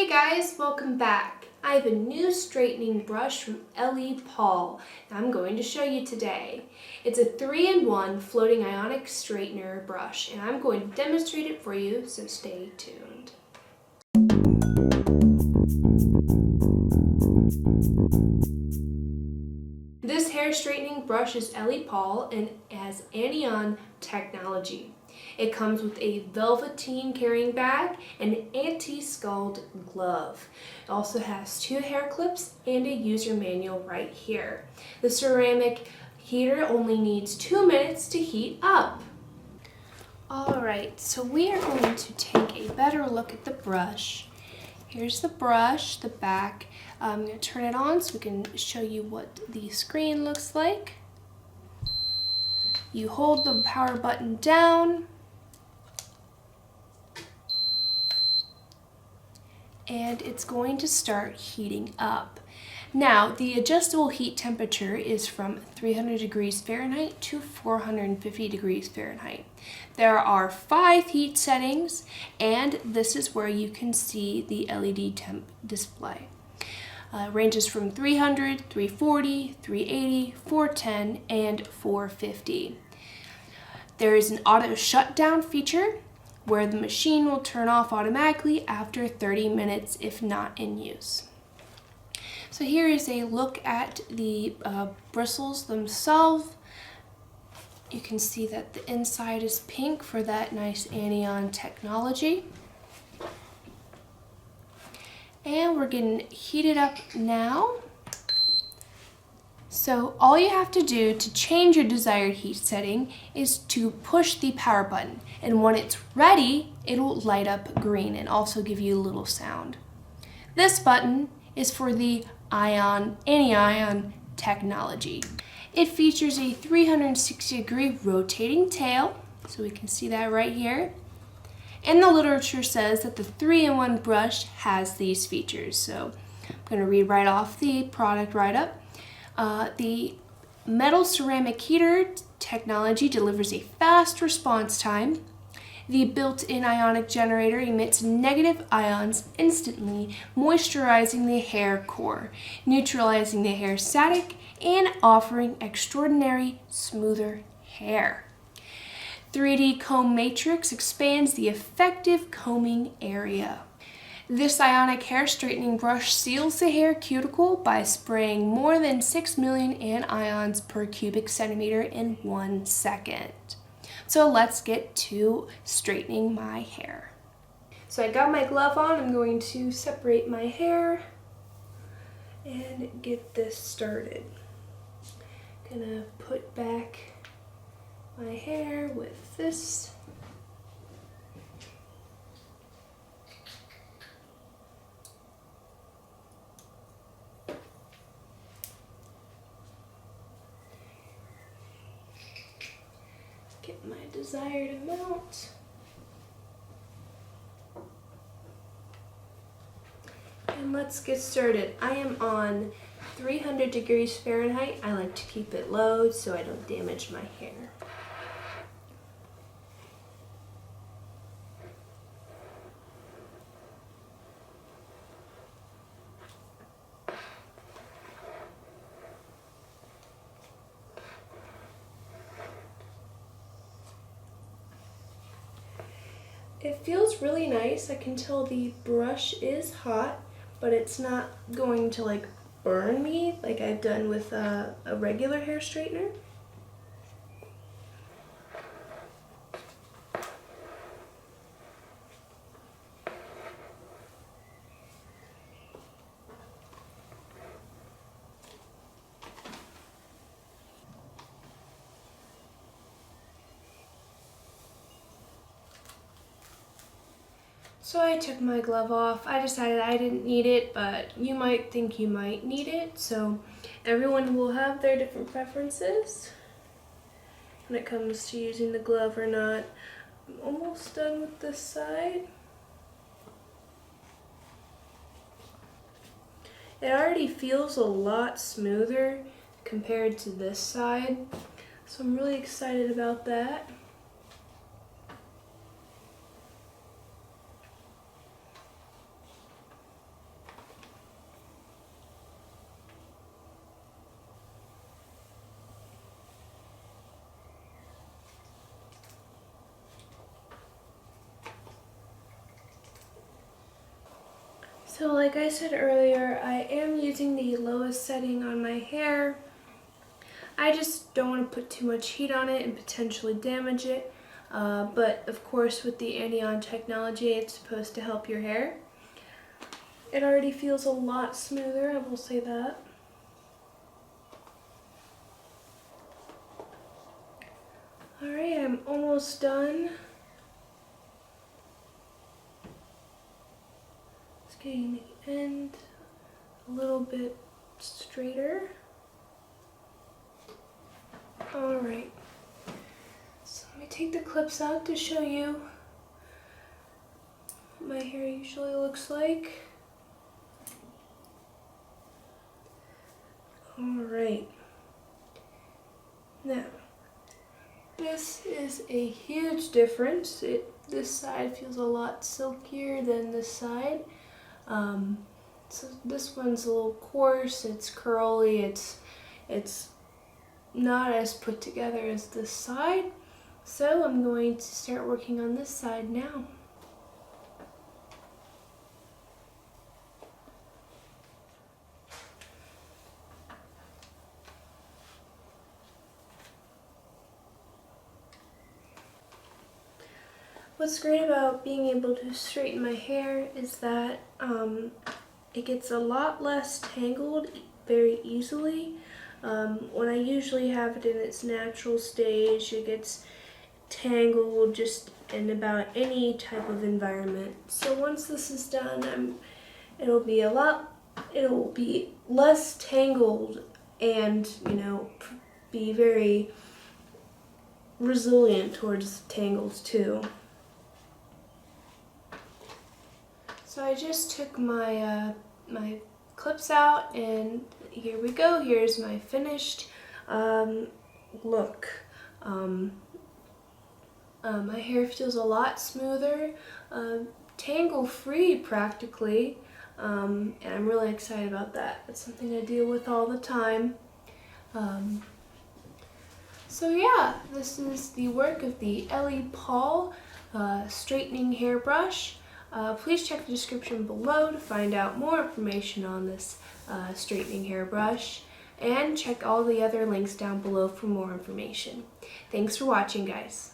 Hey guys, welcome back. I have a new straightening brush from ELEPAWL that I'm going to show you today. It's a 3-in-1 floating ionic straightener brush and I'm going to demonstrate it for you, so stay tuned. This hair straightening brush is ELEPAWL and has ANION technology. It comes with a velveteen carrying bag and an anti-scald glove. It also has 2 hair clips and a user manual right here. The ceramic heater only needs 2 minutes to heat up. Alright, so we are going to take a better look at the brush. Here's the brush, the back. I'm going to turn it on so we can show you what the screen looks like. You hold the power button down and it's going to start heating up. Now, the adjustable heat temperature is from 300 degrees Fahrenheit to 450 degrees Fahrenheit. There are 5 heat settings, and this is where you can see the LED temp display. Ranges from 300, 340, 380, 410, and 450. There is an auto shutdown feature where the machine will turn off automatically after 30 minutes if not in use. So here is a look at the bristles themselves. You can see that the inside is pink for that nice ANION technology. And we're getting heated up now. So all you have to do to change your desired heat setting is to push the power button, and when it's ready, it will light up green and also give you a little sound. This button is for the ANION technology. It features a 360-degree rotating tail, so we can see that right here. And the literature says that the 3-in-1 brush has these features. So I'm going to read right off the product write-up. The metal ceramic heater technology delivers a fast response time. The built-in ionic generator emits negative ions instantly, moisturizing the hair core, neutralizing the hair static, and offering extraordinary smoother hair. 3D comb matrix expands the effective combing area. This ionic hair straightening brush seals the hair cuticle by spraying more than 6 million anions per cubic centimeter in 1 second. So let's get to straightening my hair. So I got my glove on. I'm going to separate my hair and get this started. Gonna put back my hair with this. Get my desired amount. And let's get started. I am on 300 degrees Fahrenheit. I like to keep it low so I don't damage my hair. It feels really nice. I can tell the brush is hot, but it's not going to like burn me like I've done with a regular hair straightener. So I took my glove off. I decided I didn't need it, but you might think you might need it. So everyone will have their different preferences when it comes to using the glove or not. I'm almost done with this side. It already feels a lot smoother compared to this side, so I'm really excited about that. So like I said earlier, I am using the lowest setting on my hair. I just don't want to put too much heat on it and potentially damage it. But of course with the ANION technology, it's supposed to help your hair. It already feels a lot smoother, I will say that. Alright, I'm almost done. Just getting the end a little bit straighter. Alright, so let me take the clips out to show you what my hair usually looks like. Alright, now this is a huge difference. This side feels a lot silkier than this side. So this one's a little coarse, it's curly, it's not as put together as this side. So I'm going to start working on this side now. What's great about being able to straighten my hair is that it gets a lot less tangled very easily. When I usually have it in its natural stage, it gets tangled just in about any type of environment. So once this is done, it'll be less tangled and, be very resilient towards tangles too. So I just took my my clips out, and here we go. Here's my finished look. My hair feels a lot smoother, tangle-free practically, and I'm really excited about that. It's something I deal with all the time. So yeah, this is the work of the ELEPAWL straightening hairbrush. Please check the description below to find out more information on this straightening hairbrush, and check all the other links down below for more information. Thanks for watching, guys.